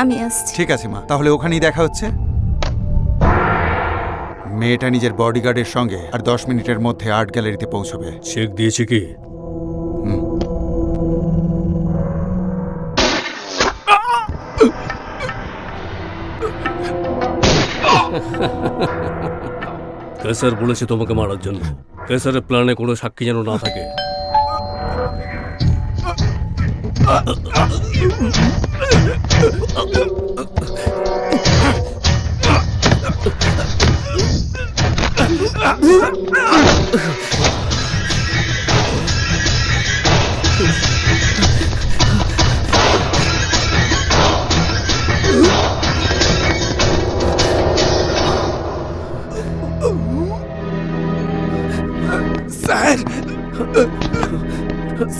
আমি আসছি। ঠিক আছে মা, তাহলে ওখানেই দেখা হচ্ছে। মেয়েটা নিজের বডিগার্ডের সঙ্গে আর 10 মিনিটের মধ্যে আর্ট গ্যালারিতে পৌঁছবে। চেক দিয়েছে কি? কেসার বলেছে তোমাকে মারার জন্য। কেসারের প্ল্যানে কোনো সাক্ষী যেন না থাকে। স্যার,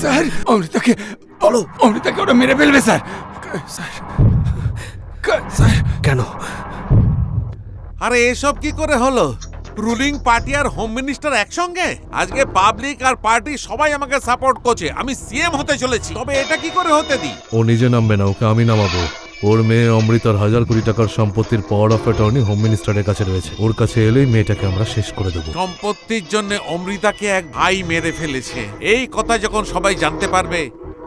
স্যার, অমৃতাকে বলো, অমৃতাকে ওরা মেরে ফেলবে স্যার। Sir, sir. কেন? আরে এসব কি করে হলো? রুলিং পার্টি আর হোম মিনিস্টার একসঙ্গে? আজকে পাবলিক আর পার্টি সবাই আমাকে সাপোর্ট করছে, আমি সিএম হতে চলেছি। তবে এটা কি করে হতে দিই? ও নিজে নামবে না, ওকে আমি নামাবো। ওর মেয়ে অমৃতার 1000 কোটি টাকার সম্পত্তির পাওয়ার অফ অ্যাটর্নি হোম মিনিস্টারের কাছে রয়েছে। ওর কাছে এলেই মেয়েটাকে আমরা শেষ করে দেবো। সম্পত্তির জন্য অমৃতাকে এক ভাই মেরে ফেলেছে, এই কথা যখন সবাই জানতে পারবে,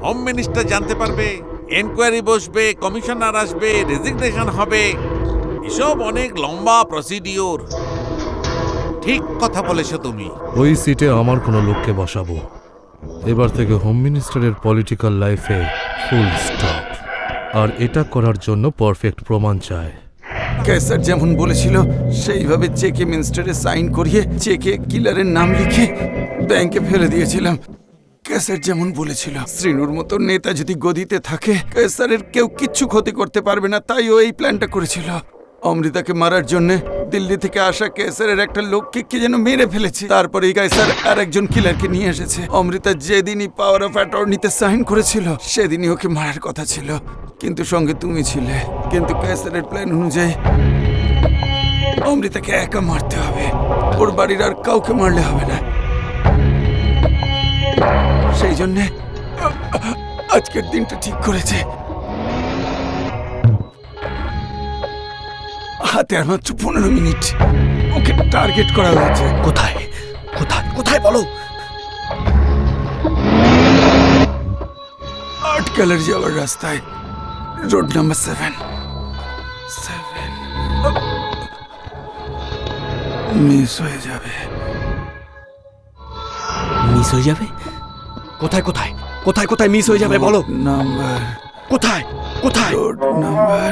হোম মিনিস্টার জানতে পারবে, এনকোয়ারি বসবে, কমিশনার আসবে, রেজিগনেশন হবে, এসব অনেক লম্বা প্রসিডিওর। ঠিক কথা বলেছো তুমি। ওই সিটে আমার কোনো লোককে বসাবো। এবার থেকে হোম মিনিস্টারের পলিটিক্যাল লাইফে ফুল স্টপ। আর এটা করার জন্য পারফেক্ট প্রমাণ চায়। কেসার যেমন বলেছিল সেইভাবে চেকে মিনিস্টারে সাইন করিয়ে চেকে কিলারের নাম লিখে ব্যাংকে ফেলে দিয়েছিলাম। কেসার যেমন বলেছিল শ্রীনুর মতো নেতা যদি গদিতে থাকে কেসারের কেউ কিচ্ছু ক্ষতি করতে পারবে না, তাই ও এই প্ল্যানটা করেছিল। অমৃতাকে মারার জন্য দিল্লি থেকে আসা কেসারের একটা লোককে কে যেন মেরে ফেলেছে। তারপরে কেসার আর একজন কিলারকে নিয়ে এসেছে। অমৃতা যেদিনই পাওয়ার অফ অ্যাটর্নিতে সাইন করেছিল সেদিনই ওকে মারার কথা ছিল, কিন্তু সঙ্গে তুমি ছিলে। কিন্তু কেসারের প্ল্যান অনুযায়ী অমৃতাকে একা মারতে হবে, ওর বাড়ির আর কাউকে মারলে হবে না। সেই জন্যে আজকের দিনটা ঠিক করেছে। হাতে আর মাত্র 15 মিনিট, ওকে টার্গেট করা হয়েছে। কোথায় কোথায় কোথায় বলো? আর্ট গ্যালারি যাওয়ার রাস্তায়, রোড নাম্বার 7। মিস হয়ে যাবে। মিস হয়ে যাবে? কোথায় কোথায় কোথায় কোথায় মিস হয়ে যাবে বলো? নাম্বার কোথায় কোথায়? Road number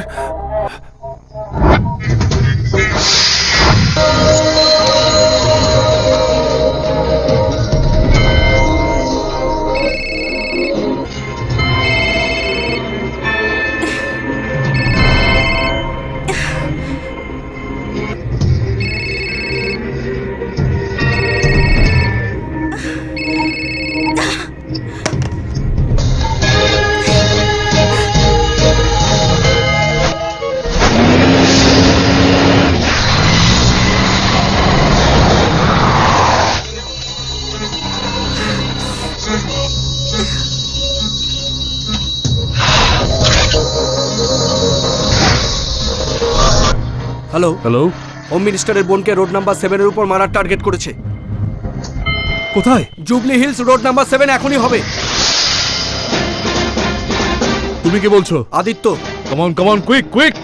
hello hello, home minister বোনকে রোড নাম্বার 7-এর উপর মারার টার্গেট করেছে। কোথায়? জুবলি হিলস রোড নাম্বার 7 এখনই হবে। তুমি কি বলছো? Aditya, come on quick quick.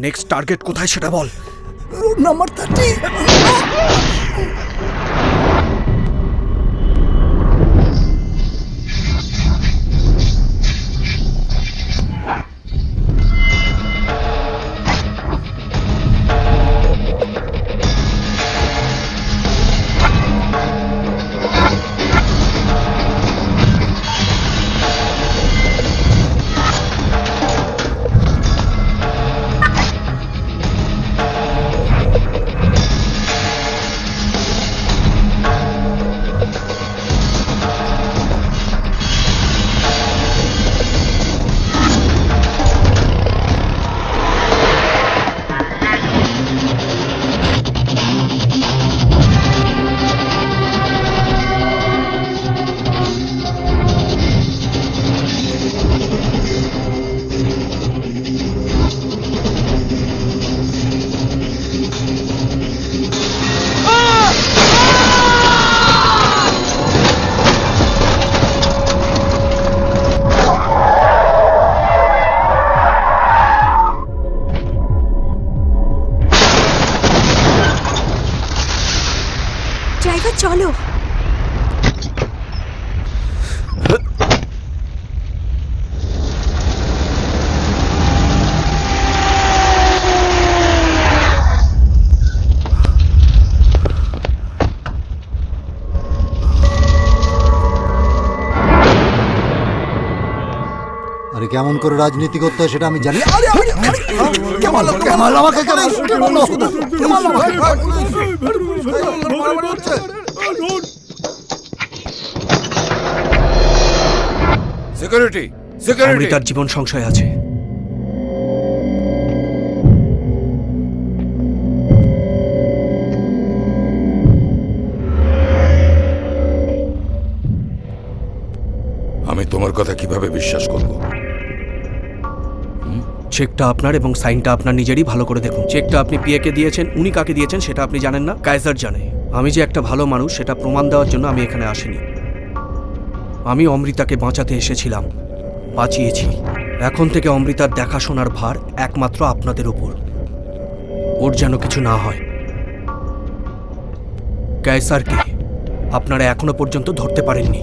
Next target কোথায় সেটা বল। Road number 30। ড্রাইভার চলো। আরে কেমন করে রাজনীতি করতে হয় সেটা আমি জানি। আরে আরে আরে কেমাল আমাকে কেন বললো? কেমাল আমাকে সিকিউরিটি সিকিউরিটি অমৃতার জীবন সংশয় আছে। আমি তোমার কথা কিভাবে বিশ্বাস করব? চেকটা আপনার এবং সাইনটা আপনার নিজেরই, ভালো করে দেখুন। চেকটা আপনি পিএকে দিয়েছেন, উনি কাকে দিয়েছেন সেটা আপনি জানেন না, কাইজার জানে। আমি যে একটা ভালো মানুষ সেটা প্রমাণ দেওয়ার জন্য আমি এখানে আসিনি। আমি অমৃতাকে বাঁচাতে এসেছিলাম, বাঁচিয়েছি। এখন থেকে অমৃতার দেখাশোনার ভার একমাত্র আপনাদের উপর। ওর যেন কিছু না হয়। কাইসারকে আপনারা এখনো পর্যন্ত ধরতে পারেননি।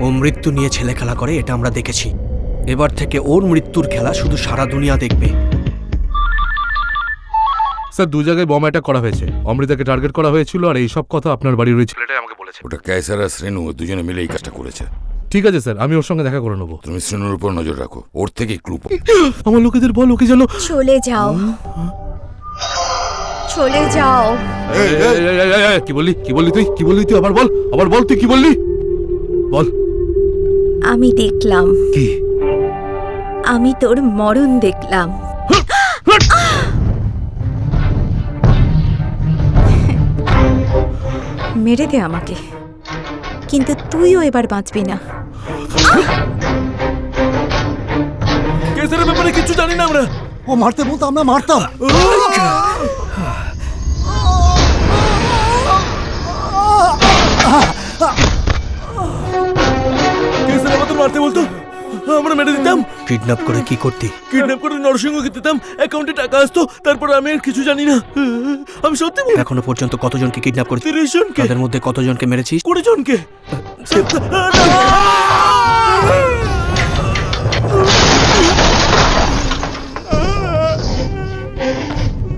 ও মৃত্যু নিয়ে ছেলে খেলা করে, এটা আমরা দেখেছি। এবার থেকে ওর মৃত্যুর খেলা শুধু সারা দুনিয়া দেখবে। স্যার, 2 জায়গায় বম অ্যাটাক করা হয়েছে। অমৃতাকে টার্গেট করা হয়েছিল, আর এই সব কথা আপনার বাড়ির ওই ছেলেটাই আমাকে বলেছে। ওটা কায়সার আর শ্রেণু দুজনে মিলে এই কাজটা করেছে। ঠিক আছে স্যার, আমি ওর সঙ্গে দেখা করে নেবো। তুমি শ্রেণুর উপর নজর রাখো, ওর থেকে ক্লু আমার লোকেদের বল, ওকে যেন চলে যাও, চলে যাও। কি বললি? কি বললি তুই? কি বললি তুই? আবার বল, আবার বল, তুই কি বললি? বল। আমি দেখলাম, কি? আমি তোর মরণ দেখলাম। মেরে দে আমাকে, কিন্তু তুইও এবার বাঁচবি না। কেসের ব্যাপারে কিছু জানি না আমরা। ও মারতে বলতো আমরা মারতাম। কেসের আমাদের মারতে বলতো, আমরা মেরে দিতাম। কিডন্যাপ করে কি করতি? কিডন্যাপ করে নরসিংহকে দিতাম, অ্যাকাউন্টে টাকা আসতো, তারপর আমি আর কিছু জানি না। আমি সত্যি বলছি, এখনো পর্যন্ত কতজনকে কিডন্যাপ করেছিস? 30 জনকে। তাদের মধ্যে কতজনকে মেরেছিস? 20 জনকে।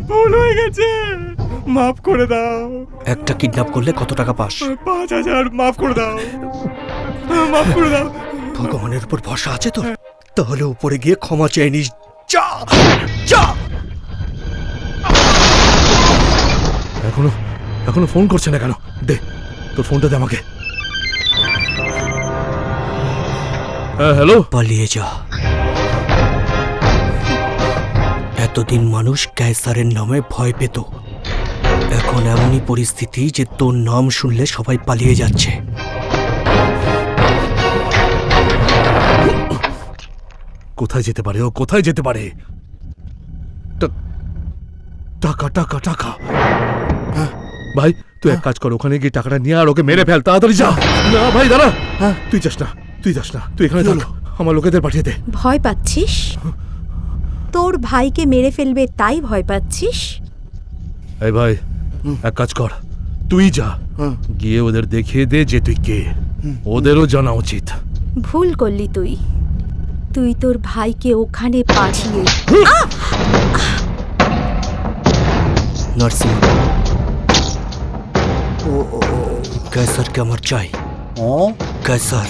ভুল হয়ে গেছে, মাফ করে দাও। একটা কিডন্যাপ করলে কত টাকা পাস? 5000, মাফ করে দাও, মাফ করে দাও। ভগবানের উপর ভরসা আছে তো? তাহলে উপরে গিয়ে ক্ষমা চেয়ে নিস। যা যা। এখনো ফোন করছে না কেন? দে তোর ফোনটা, দে আমাকে। হ্যালো। পালিয়ে যা। এতদিন মানুষ কায়সারের নামে ভয় পেত, এখন এমনই পরিস্থিতি যে তোর নাম শুনলে সবাই পালিয়ে যাচ্ছে। কোথায় যেতে পারে ও? কোথায় যেতে পারে? টাকা টাকা টাকা। ভাই তুই এক কাজ কর, ওখানে গিয়ে টাকাটা নিয়ে আর ওকে মেরে ফেল, তাড়াতাড়ি যা। না ভাই দাঁড়া। তুই যাস না, তুই যাস না, তুই এখানে থাক, আমার লোকেদের পাঠিয়ে দে। ভয় পাচ্ছিস? তোর ভাইকে মেরে ফেলবে তাই ভয় পাচ্ছিস? এই ভাই, এক কাজ কর, তুই যা, গিয়ে ওদের দেখিয়ে দে যে তুই কে, ওদেরও জানা উচিত। ভুল করলি তুই। তুই তোর ভাইকে ওখানে পাঠিয়ে নার্সিং कैसरকে আমার চাই। कैसर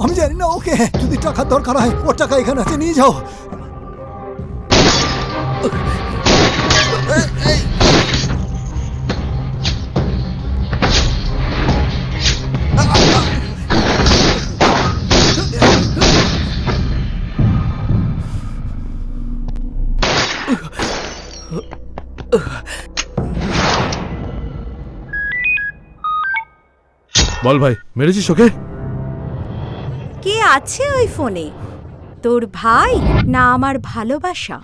আমি জানি না ওকে, যদি টাকার দরকার হয় ওর টাকা এখানে আছে, নিয়ে যাও। বল ভাই, মেরেছিস ওকে? কে আছে ওই ফোনে? তোর ভাই না আমার ভালোবাসা?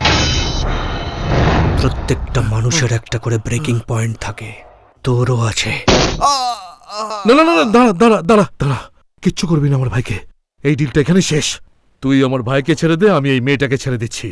প্রত্যেকটা মানুষের একটা করে ব্রেকিং পয়েন্ট থাকে, তোরও আছে। না না না না, দাঁড়া দাঁড়া দাঁড়া দাঁড়া, কিচ্ছু করবি না আমার ভাইকে, এই ডিলটা এখানে শেষ। তুই আমার ভাইকে ছেড়ে দে, আমি এই মেয়েটাকে ছেড়ে দিচ্ছি।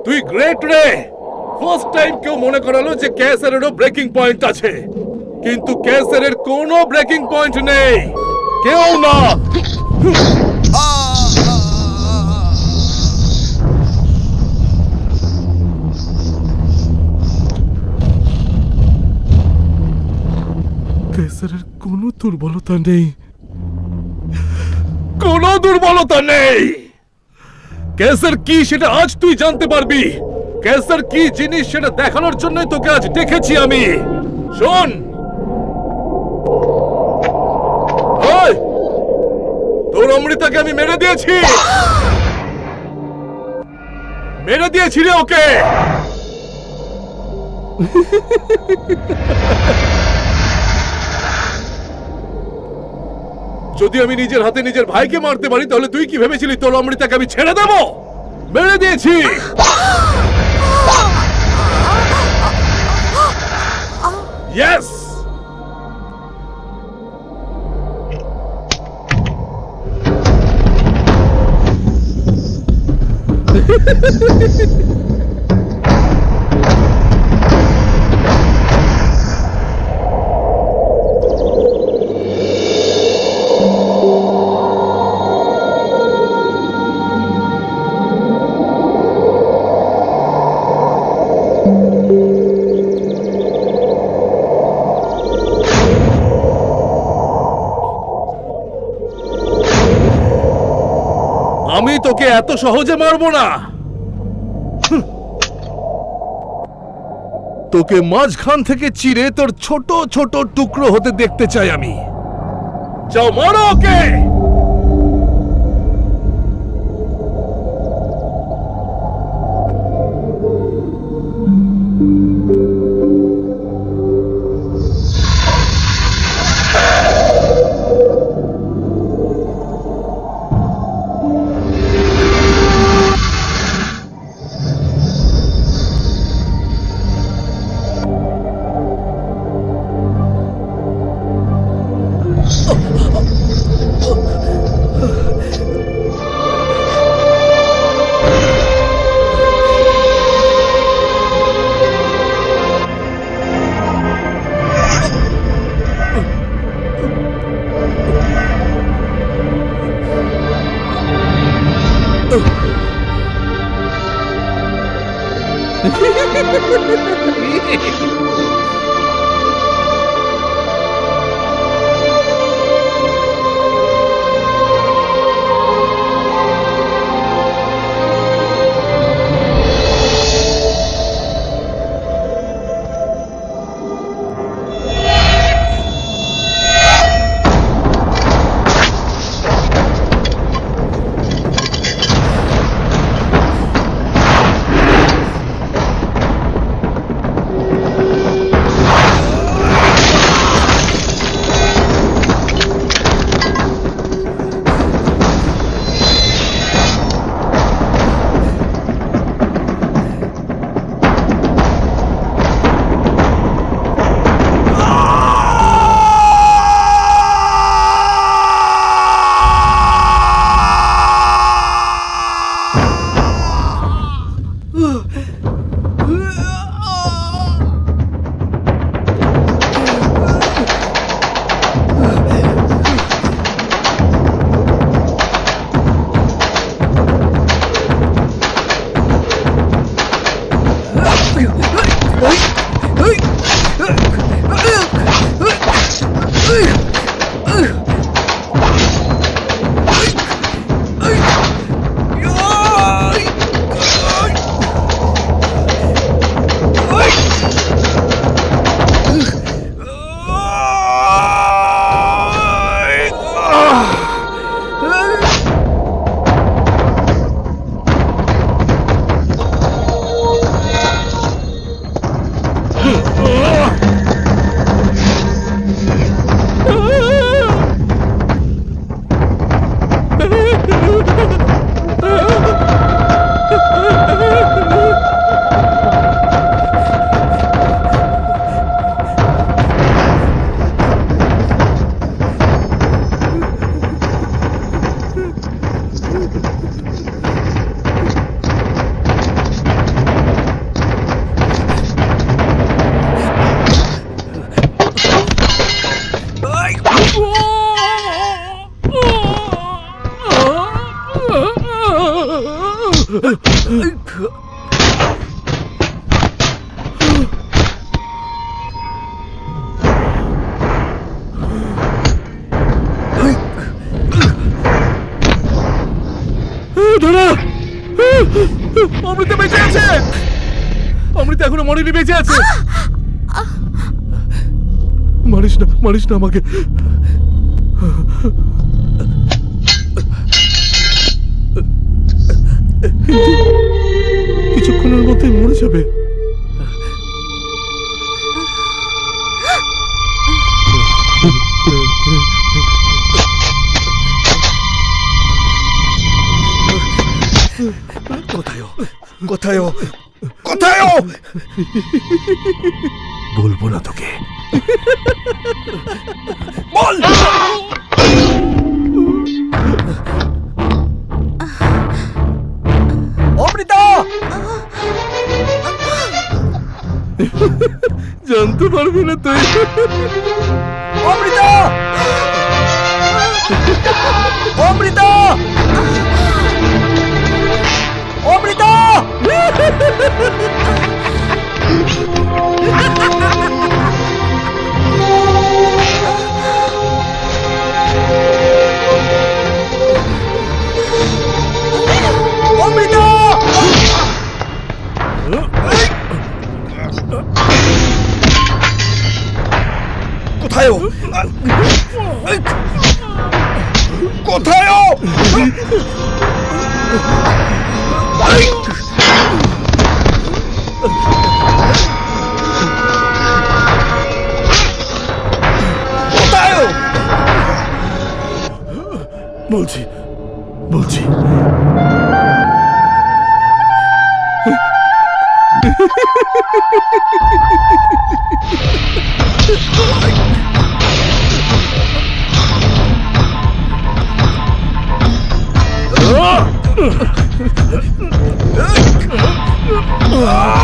তুই গ্রেট রে, ফার্স্ট টাইম কেউ মনে করালো যে ক্যাসারেরও ব্রেকিং পয়েন্ট আছে, কিন্তু ক্যাসারের কোনো ব্রেকিং পয়েন্ট নেই, কেউ না। ক্যাসারের কোনো দুর্বলতা নেই, কোনো দুর্বলতা নেই। ক্যাসার কি সেটা আজ তুই জানতে পারবি। ক্যাসার কি জিনিস সেটা দেখানোর জন্য তোকে আজ দেখেছি আমি। শোন, ওই, তোর অমৃতাকে আমি মেরে দিয়েছি, মেরে দিয়েছি রে ওকে। যদি আমি নিজের হাতে নিজের ভাইকে মারতে পারি, তাহলে তুই কি ভেবেছিলি তোর অমৃতাকে আমি ছেড়ে দেব? মেরে দিয়েছি। ইয়েস, আমি তোকে এত সহজে মারবো না। তোকে মাঝখান থেকে চিরে তোর ছোট ছোট টুকরো হতে দেখতে চাই আমি। যাও, মারো ওকে। অমৃতা বেঁচে আছে, অমৃতা এখনো মরেনি, বেঁচে আছে। মারিস না, মারিস না আমাকে। কিছুক্ষণের মধ্যেই মরে যাবে। কোথায় ও? কোথায় ও? কোথায় ও? বলবো না তোকে। বল। অমৃতা! জানতে পারবি না তুই। অমৃতা! অমৃতা! অমৃতা! অমৃতা! কোথায় ও? কোথায় ও? কোথায় ও? বলছি, বলছি। Ah!